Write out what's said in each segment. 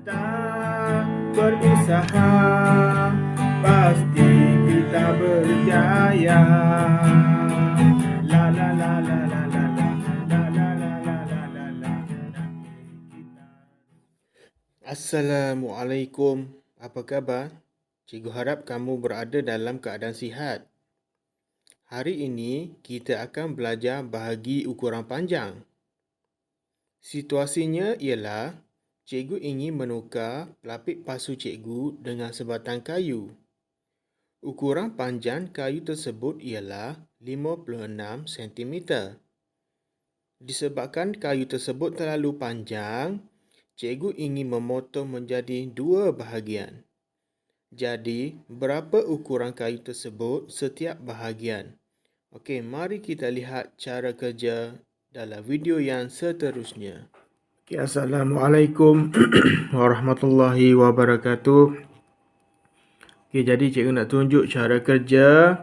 kita berusaha, pasti kita berjaya. La la la la la la la la la la la la la la. Assalamualaikum. Apa khabar? Cikgu harap kamu berada dalam keadaan sihat. Hari ini kita akan belajar bahagi ukuran panjang. Situasinya ialah cikgu ingin menukar pelapik pasu cikgu dengan sebatang kayu. Ukuran panjang kayu tersebut ialah 56 cm. Disebabkan kayu tersebut terlalu panjang, cikgu ingin memotong menjadi dua bahagian. Jadi, berapa ukuran kayu tersebut setiap bahagian? Okey, mari kita lihat cara kerja dalam video yang seterusnya. Okay, Assalamualaikum warahmatullahi wabarakatuh. Okay, jadi cikgu nak tunjuk cara kerja.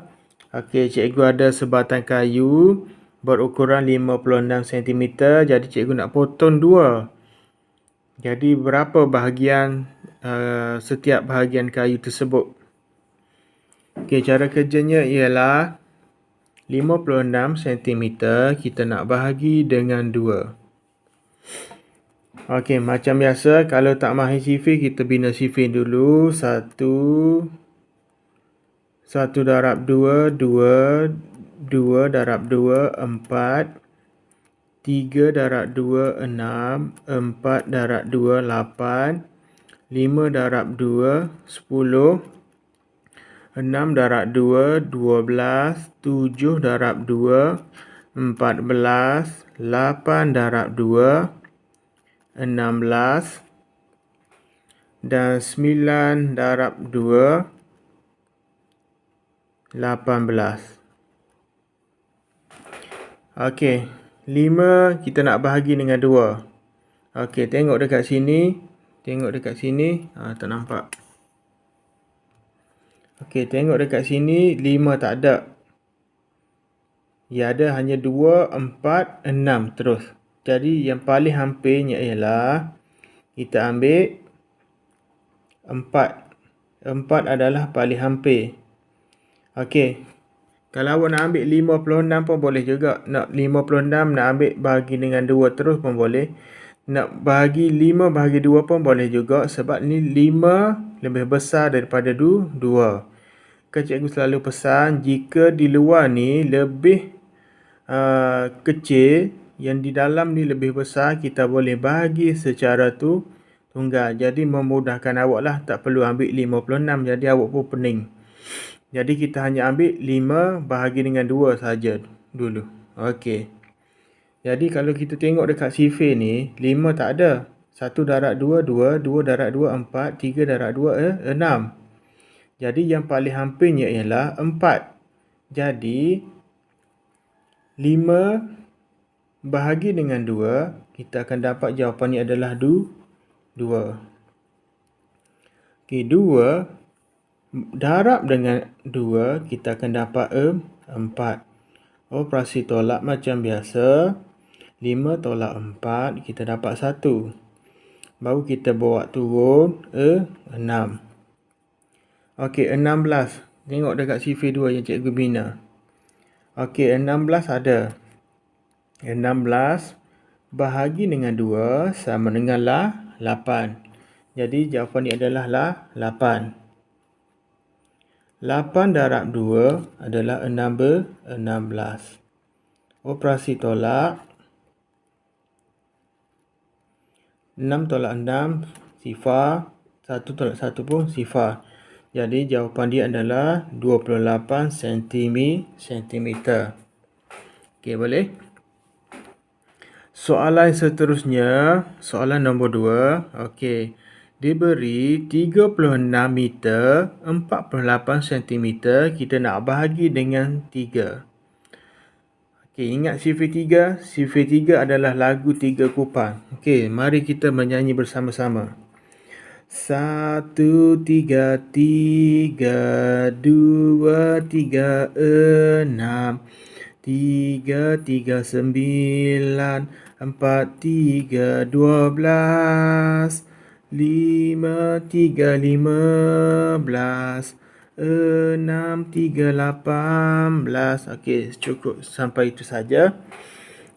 Okay, cikgu ada sebatang kayu berukuran 56 cm. Jadi cikgu nak potong dua. Jadi berapa bahagian setiap bahagian kayu tersebut? Okay, cara kerjanya ialah 56 cm kita nak bahagi dengan 2. Okey, macam biasa kalau tak mahir sifir kita bina sifir dulu. 1 darab 2 2 2 darab 2 4 3 darab 2 6 4 darab 2 8 5 darab 2 10 6 darab 2 12 7 darab 2 14 8 darab 2 16 dan 9 darab 2 18. Okey, 5 kita nak bahagi dengan 2. Okey, tengok dekat sini. Tak nampak. Okey, tengok dekat sini 5 tak ada. Ya ada hanya 2, 4, 6 terus. Jadi yang paling hampirnya ialah kita ambil 4. 4 adalah paling hampir. Okey. Kalau awak nak ambil 56 pun boleh juga. Nak 56 nak ambil bahagi dengan 2 terus pun boleh. Nak bahagi 5 bahagi 2 pun boleh juga. Sebab ni 5 lebih besar daripada 2. Cikgu selalu pesan jika di luar ni lebih kecil, yang di dalam ni lebih besar, kita boleh bahagi secara tunggal. Jadi memudahkan awak lah, tak perlu ambil 56, jadi awak pun pening. Jadi kita hanya ambil 5 bahagi dengan 2 saja dulu. Okey. Jadi kalau kita tengok dekat sifir ni, 5 tak ada. 1 darab 2 2, 2 darab 2 4, 3 darab 2 6. Jadi yang paling hampirnya ialah 4. Jadi 5 bahagi dengan 2, kita akan dapat jawapan ni adalah 2. Okey, 2 darab dengan 2, kita akan dapat 4. Operasi tolak macam biasa. 5 tolak 4, kita dapat 1. Baru kita bawa turun 6. Okey, 16. Tengok dekat sifir 2 yang cikgu bina. Okey, 16 ada. 16 bahagi dengan 2 sama dengan 8. Jadi jawapan ni adalah 8. 8 darab 2 adalah 16. Operasi tolak. 6 tolak 6 sifar. 1 tolak 1 pun sifar. Jadi jawapan dia adalah 28 cm. Okey, boleh? Soalan seterusnya, soalan nombor 2. Okey. Diberi 36 meter 48 cm, kita nak bahagi dengan 3. Okey, ingat sifir 3? Sifir 3 adalah lagu 3 kupang. Okey, mari kita menyanyi bersama-sama. 1 3 3 2 3 6 3 3 9 4 3 12 5 5, 3, 15. 6, 3, 18. Okey, cukup sampai itu saja.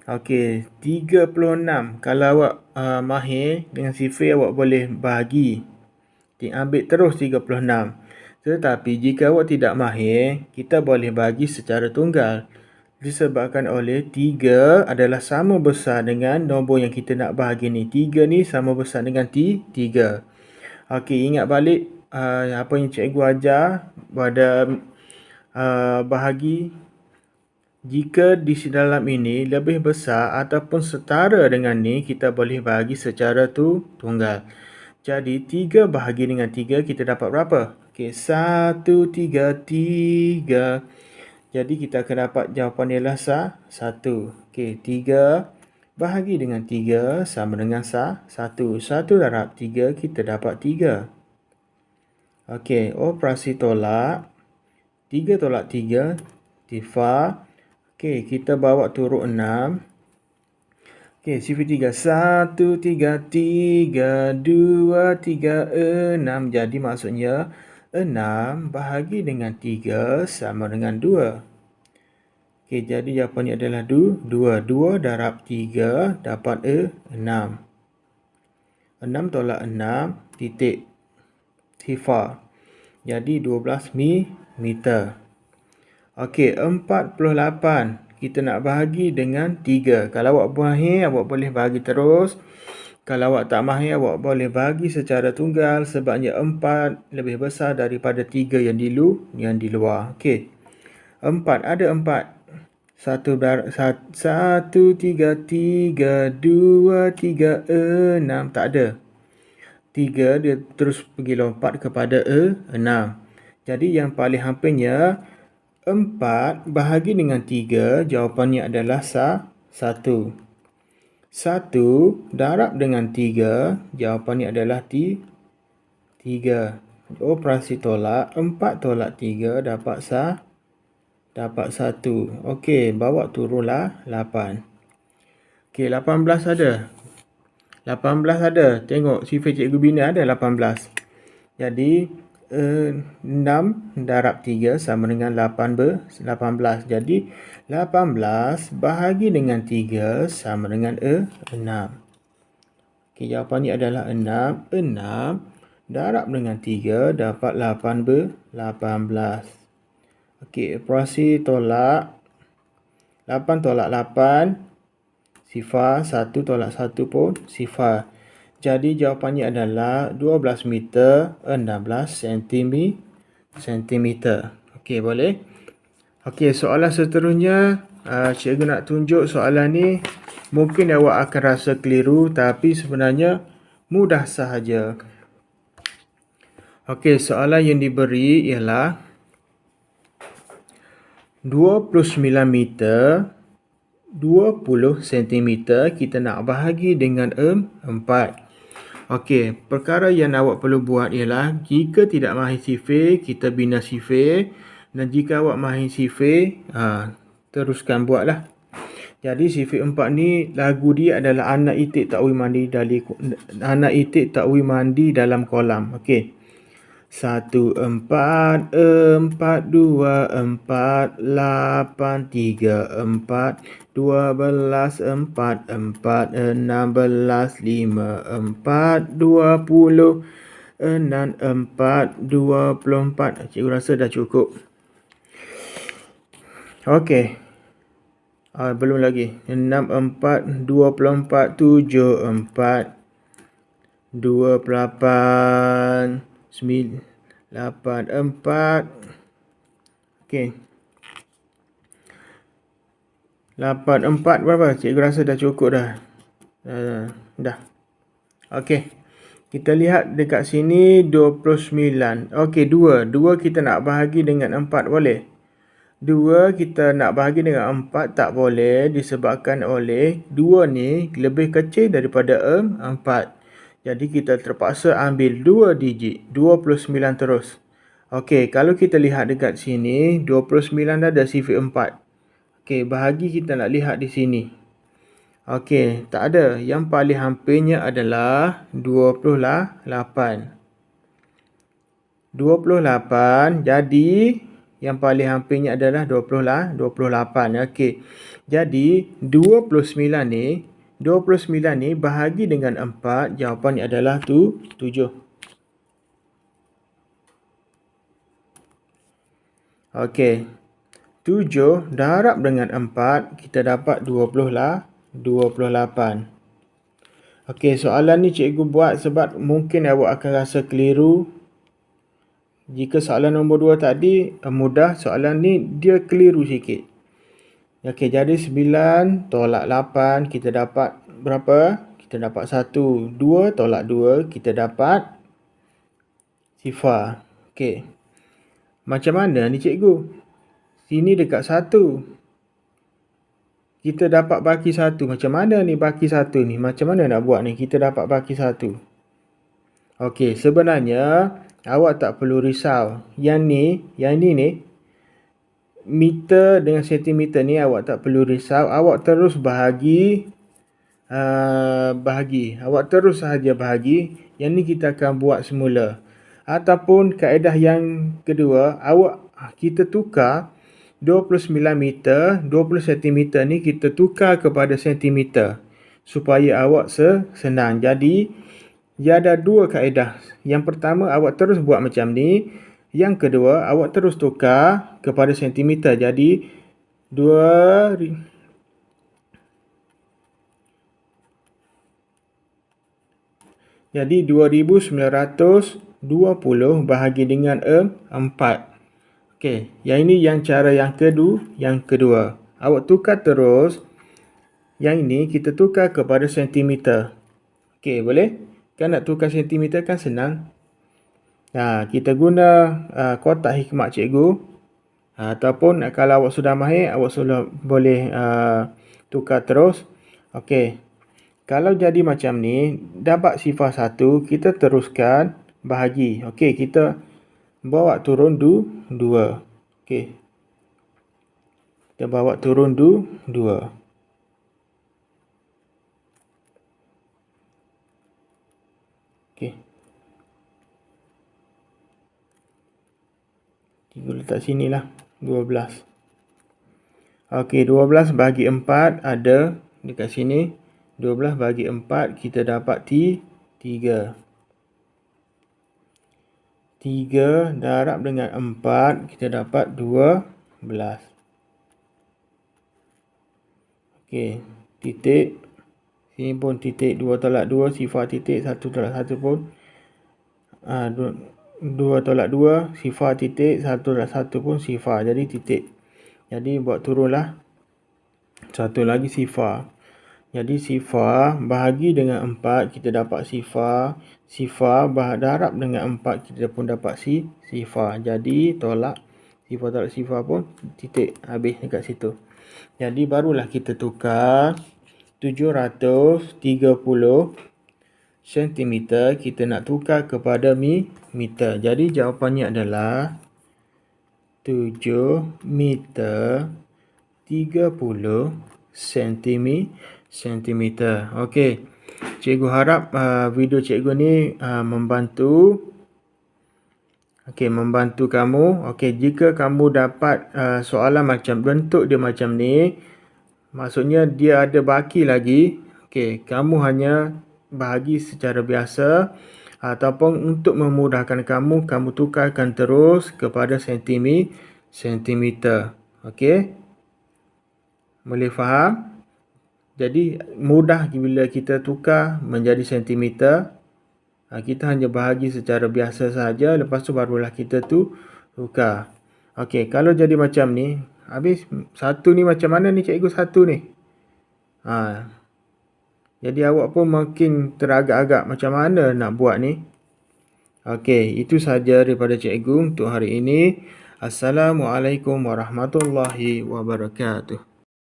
Okey, 36. Kalau awak mahir dengan sifir, awak boleh bahagi. Ambil terus 36. Tetapi jika awak tidak mahir, kita boleh bagi secara tunggal. Disebabkan oleh 3 adalah sama besar dengan nombor yang kita nak bahagi ni. 3 ni sama besar dengan 3. Okey, ingat balik apa yang cikgu ajar pada bahagi. Jika di dalam ini lebih besar ataupun setara dengan ni, kita boleh bahagi secara tunggal. Jadi 3 bahagi dengan 3, kita dapat berapa? Okey, 1, 3, 3. Jadi kita akan dapat jawapan ialah 1. Okey, 3 bahagi dengan 3 sama dengan 1. 1 darab 3, kita dapat 3. Okey, operasi tolak. 3 tolak 3, tifar. Okey, kita bawa turun 6. Okey, sifir 3. 1, 3, 3, 2, 3, 6. Jadi maksudnya 6 bahagi dengan 3 sama dengan 2. Okey, jadi jawapannya adalah 2. 2 darab 3 dapat 6. 6 tolak 6, titik. Tifar. Jadi 12 meter. Okey, 48. Kita nak bahagi dengan 3. Kalau awak mahir, awak boleh bahagi terus. Kalau awak tak mahir, awak boleh bahagi secara tunggal sebabnya 4 lebih besar daripada 3 yang di luar. Okey. 4, ada 4. 1, 3, 3, 2, 3, 6. Tak ada. 3 dia terus pergi lompat kepada 6. Jadi yang paling hampirnya 4 bahagi dengan 3, jawapannya adalah 1. 1 darab dengan 3, jawapannya adalah 3. Operasi tolak, 4 tolak 3 dapat 1. Okey, bawa turunlah 8. Okey, 18 ada. 18 ada. Tengok sifir cikgu bina ada 18. Jadi 6 darab 3 sama dengan 18. Jadi 18 bahagi dengan 3 sama dengan 6. Okey, jawapannya adalah 6. 6 darab dengan 3 dapat 18. Okey, operasi tolak. 8 tolak 8. Sifar. 1 tolak 1 pun sifar. Jadi jawapannya adalah 12 meter 16 sentimeter. Okey, boleh? Okey, soalan seterusnya. Cikgu nak tunjuk soalan ni. Mungkin awak akan rasa keliru tapi sebenarnya mudah sahaja. Okey, soalan yang diberi ialah 29 meter 20 cm kita nak bahagi dengan 4. Okey, perkara yang awak perlu buat ialah jika tidak mahir sifir, kita bina sifir. Dan jika awak mahir sifir, teruskan buatlah. Jadi sifir 4 ni lagu dia adalah anak itik takwi mandi dalam kolam. Okey. 1, 4, 4, 2, 4, 8, 3, 4, 12, 4, 4, 16, 5, 4, 20, 6, 4, 24. Cikgu rasa dah cukup. Okey. Belum lagi. 6, 4, 24, 7, 4, 28, 9, 8, 4. Okey. 8, 4 berapa? Cikgu rasa dah cukup dah. Dah. Okey. Kita lihat dekat sini 29. Okey, 2. 2 kita nak bahagi dengan 4 boleh? 2 kita nak bahagi dengan 4 tak boleh disebabkan oleh 2 ni lebih kecil daripada 4. Jadi kita terpaksa ambil 2 digit. 29 terus. Okey, kalau kita lihat dekat sini 29 ada sifir 4. Okey, bahagi kita nak lihat di sini. Okey, tak ada. Yang paling hampirnya adalah 28. 28, jadi yang paling hampirnya adalah 28. Okey. Jadi 29 ni bahagi dengan 4, jawapannya adalah 7. Okey. 7 darab dengan 4, kita dapat 28. Okey, soalan ni cikgu buat sebab mungkin awak akan rasa keliru. Jika soalan nombor 2 tadi mudah, soalan ni dia keliru sikit. Okey, jadi 9 tolak 8, kita dapat berapa? Kita dapat 1. 2 tolak 2, kita dapat sifar. Okey. Macam mana ni cikgu? Sini dekat 1. Kita dapat baki 1. Macam mana ni baki 1 ni? Macam mana nak buat ni? Kita dapat baki 1. Okey, sebenarnya awak tak perlu risau. Yang ni meter dengan sentimeter ni awak tak perlu risau. Awak terus bahagi. Awak terus sahaja bahagi. Yang ni kita akan buat semula. Ataupun kaedah yang kedua, kita tukar 29 meter, 20 cm ni kita tukar kepada sentimeter supaya awak senang. Jadi dia ada dua kaedah. Yang pertama, awak terus buat macam ni. Yang kedua, awak terus tukar kepada sentimeter. Jadi 2920 bahagi dengan 4. Okey, yang ini yang cara yang kedua. Awak tukar terus. Yang ini kita tukar kepada sentimeter. Okey, boleh? Kan nak tukar sentimeter kan senang. Kita guna kotak hikmat cikgu. Ataupun kalau awak sudah mahir, awak sudah boleh tukar terus. Okey. Kalau jadi macam ni, dapat sifar 1, kita teruskan bahagi. Okey, kita bawa turun 2. Okey. Kita bawa turun 2. Okey. Kita letak sinilah 12. Okey, 12 bagi 4 ada dekat sini. 12 bagi 4 kita dapat 3. 3 darab dengan 4 kita dapat 12. Okey, titik. Sini pun titik, 2 tolak 2 sifar titik, 1 tolak 1 pun 2 tolak 2 sifar titik, 1 tolak 1 pun sifar. Jadi titik. Jadi buat turunlah. Satu lagi sifar. Jadi sifar bahagi dengan 4 kita dapat sifar. Sifar darab dengan 4 kita pun dapat sifar. Jadi tolak sifar tolak sifar pun titik, habis dekat situ. Jadi barulah kita tukar 730 cm kita nak tukar kepada meter. Jadi jawapannya adalah 7 meter 30 sentimeter. Okey. Cikgu harap video cikgu ni membantu. Okey, membantu kamu. Okey, jika kamu dapat soalan macam bentuk dia macam ni, maksudnya dia ada baki lagi. Okey, kamu hanya bahagi secara biasa. Ataupun untuk memudahkan kamu tukarkan terus kepada sentimeter. Okey. Boleh faham? Jadi mudah bila kita tukar menjadi sentimeter. Kita hanya bahagi secara biasa saja, lepas tu barulah kita tukar. Okey, kalau jadi macam ni, habis 1 ni macam mana ni cikgu 1 ni? Jadi awak pun mungkin teragak-agak macam mana nak buat ni. Okey, itu saja daripada cikgu untuk hari ini. Assalamualaikum warahmatullahi wabarakatuh.